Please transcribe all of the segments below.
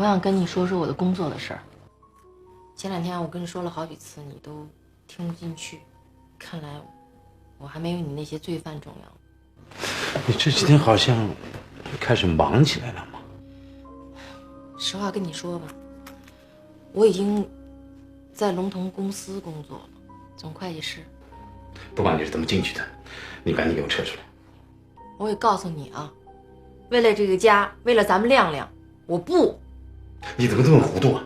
我想跟你说说我的工作的事儿。前2天我跟你说了好几次，你都听不进去，看来我还没有你那些罪犯重要。你这几天好像开始忙起来了吗？实话跟你说吧，我已经在龙腾公司工作了，总会计师。不管你是怎么进去的，你赶紧给我撤出来。我也告诉你啊，为了这个家，为了咱们亮亮，我不。你怎么这么糊涂啊？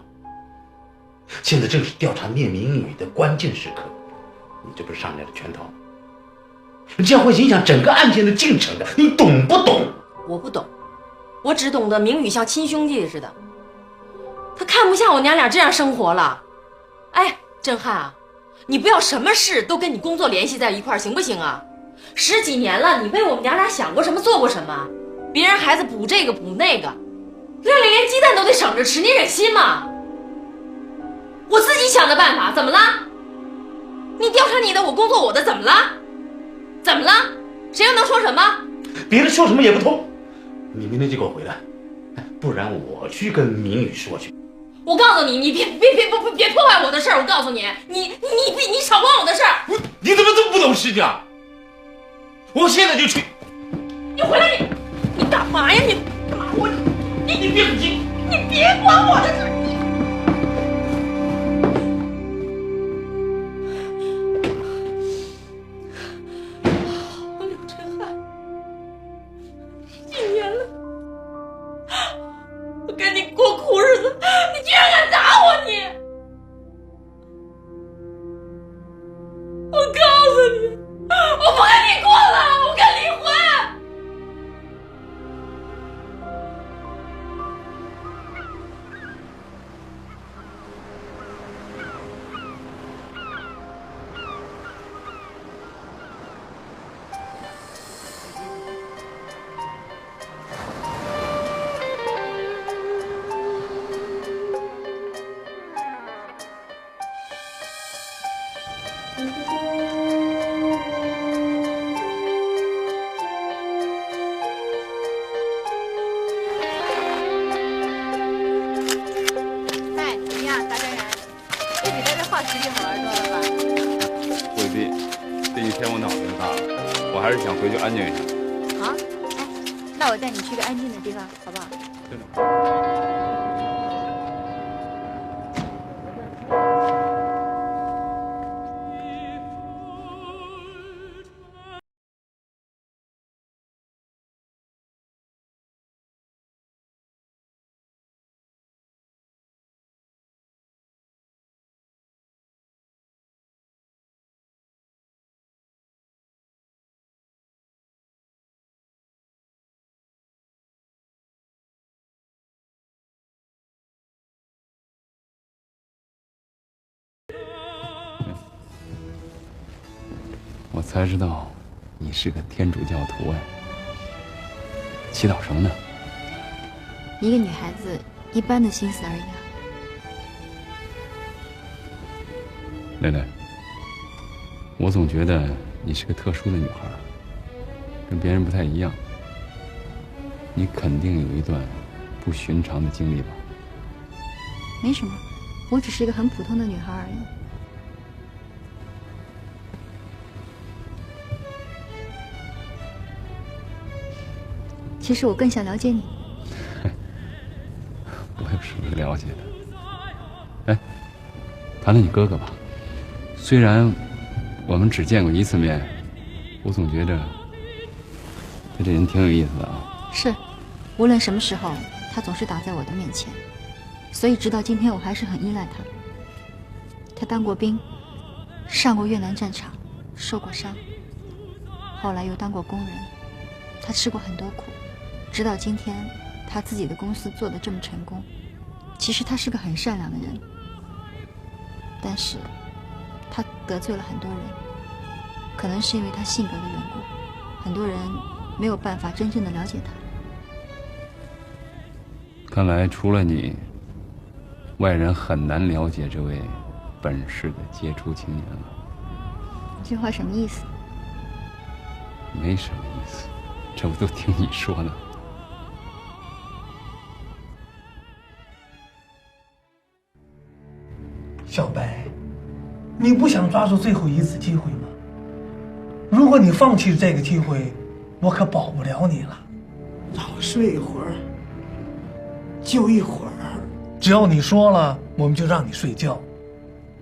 现在正是调查聂明宇的关键时刻，你这不是上来了圈套？这样会影响整个案件的进程的，你懂不懂？我不懂，我只懂得明宇像亲兄弟似的，他看不下我娘俩这样生活了。哎，郑汉啊，你不要什么事都跟你工作联系在一块儿，行不行啊？10几年了，你为我们娘俩想过什么，做过什么？别人孩子补这个补那个，亮亮连鸡蛋都得省着吃，你忍心吗？我自己想的办法，怎么了？你调查你的，我工作我的，怎么了？怎么了？谁又能说什么？别人说什么也不通。你明天就给我回来，不然我去跟明宇说去。我告诉你，你别破坏我的事儿！我告诉你，你少管我的事儿！你怎么这么不懂事情啊？我现在就去。你回来你干嘛呀？你干嘛？你别不听，你别管我的事儿！刘振汉，几年了，我跟你过苦日子，你居然敢打我！你，我告诉你，我不跟你过了，我跟你离婚！还是想回去安静一下。啊，哎，那我带你去个安静的地方，好不好？真的。我才知道你是个天主教徒哎。祈祷什么呢？一个女孩子一般的心思而已啊。蕾蕾，我总觉得你是个特殊的女孩，跟别人不太一样。你肯定有一段不寻常的经历吧？没什么，我只是一个很普通的女孩而已。其实我更想了解你。我有什么了解的？哎，谈谈你哥哥吧。虽然我们只见过1次面，我总觉着他这人挺有意思的啊。是，无论什么时候，他总是挡在我的面前，所以直到今天，我还是很依赖他。他当过兵，上过越南战场，受过伤，后来又当过工人，他吃过很多苦。直到今天，他自己的公司做得这么成功，其实他是个很善良的人，但是他得罪了很多人，可能是因为他性格的缘故，很多人没有办法真正的了解他。看来除了你，外人很难了解这位本市的杰出青年了。这话什么意思？没什么意思，这不都听你说呢。小白，你不想抓住最后一次机会吗？如果你放弃这个机会，我可保不了你了。让我睡一会儿，就一会儿。只要你说了，我们就让你睡觉。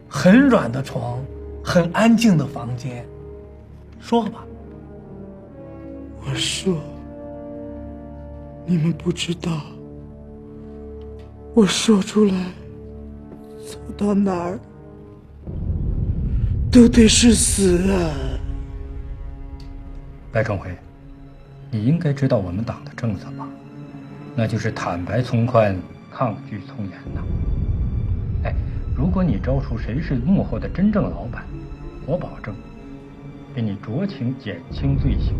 很软的床，很安静的房间，说吧。我说，你们不知道，我说出来，走到哪儿都得是死啊！白崇辉，你应该知道我们党的政策吧？那就是坦白从宽，抗拒从严呐。哎，如果你招出谁是幕后的真正老板，我保证给你酌情减轻罪行，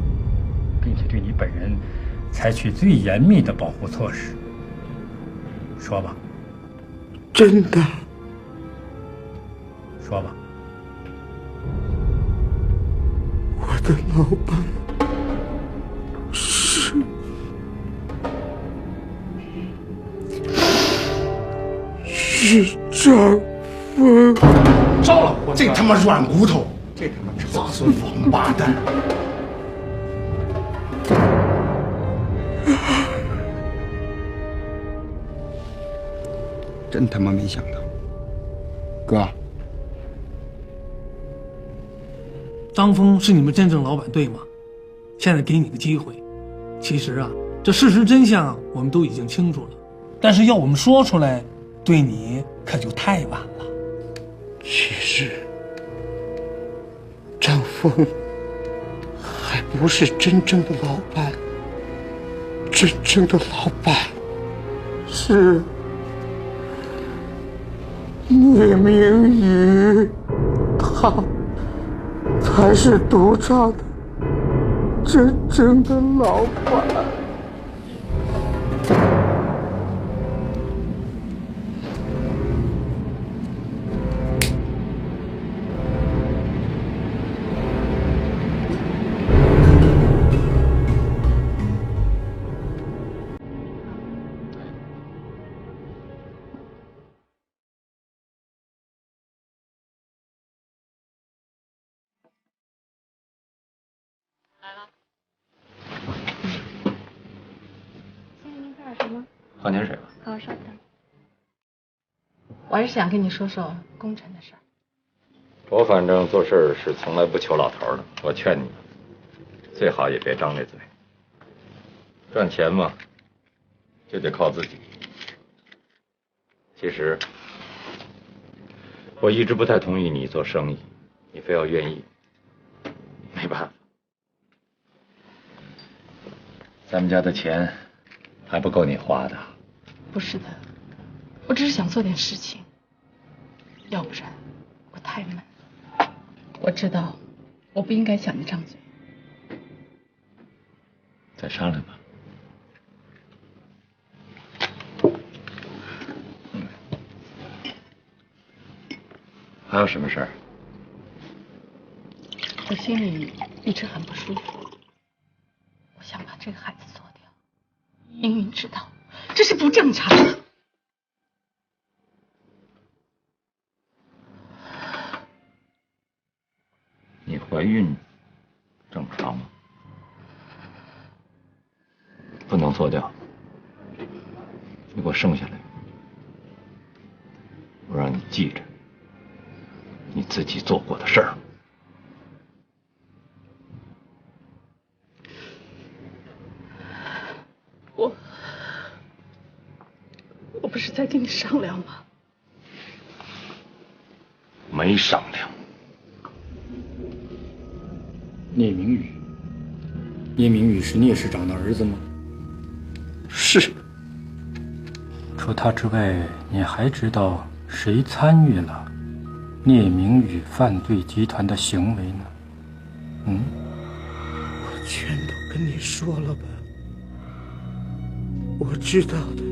并且对你本人采取最严密的保护措施。说吧。真的。说吧。我的老板是张峰。糟了，这他妈软骨头，这他妈杂孙王八蛋！真他妈没想到，哥，张峰是你们真正老板对吗？现在给你个机会。其实啊，这事实真相我们都已经清楚了，但是要我们说出来，对你可就太晚了。其实，张峰还不是真正的老板，真正的老板是聂明宇，他才是赌场的真正的老板。放点水吧。好，稍等。我还是想跟你说说工程的事儿。我反正做事是从来不求老头的，我劝你，最好也别张那嘴。赚钱嘛，就得靠自己。其实，我一直不太同意你做生意，你非要愿意，没办法。咱们家的钱还不够你花的。不是的，我只是想做点事情，要不然我太闷了。我知道我不应该向你张嘴。再商量吧。还有什么事儿？我心里一直很不舒服，我想把这个孩子做掉。明明知道这是不正常的。你怀孕正常吗？不能做掉，你给我生下来，我让你记着你自己做过的事儿。我不是在跟你商量吗？没商量。聂明宇，聂明宇是聂市长的儿子吗？是。除他之外，你还知道谁参与了聂明宇犯罪集团的行为呢？我全都跟你说了吧。我知道的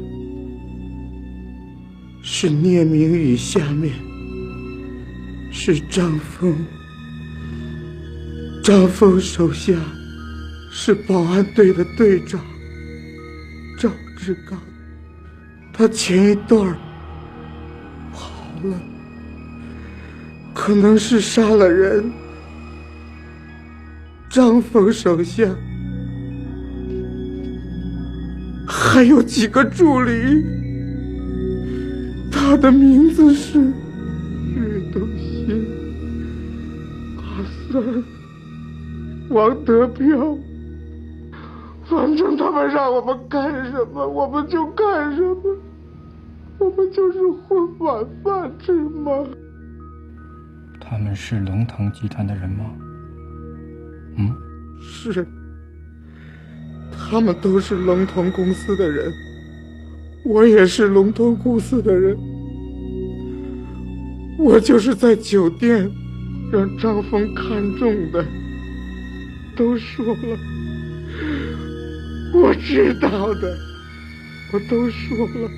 是聂明宇下面是张峰，张峰手下是保安队的队长赵志刚，他前一段跑了，可能是杀了人。张峰手下还有几个助理，他的名字是岳东新、阿三、王德彪。反正他们让我们干什么我们就干什么，我们就是混碗饭吃嘛。他们是龙腾集团的人吗？是，他们都是龙腾公司的人，我也是龙腾公司的人。我就是在酒店让张峰看中的，都说了，我知道的，我都说了。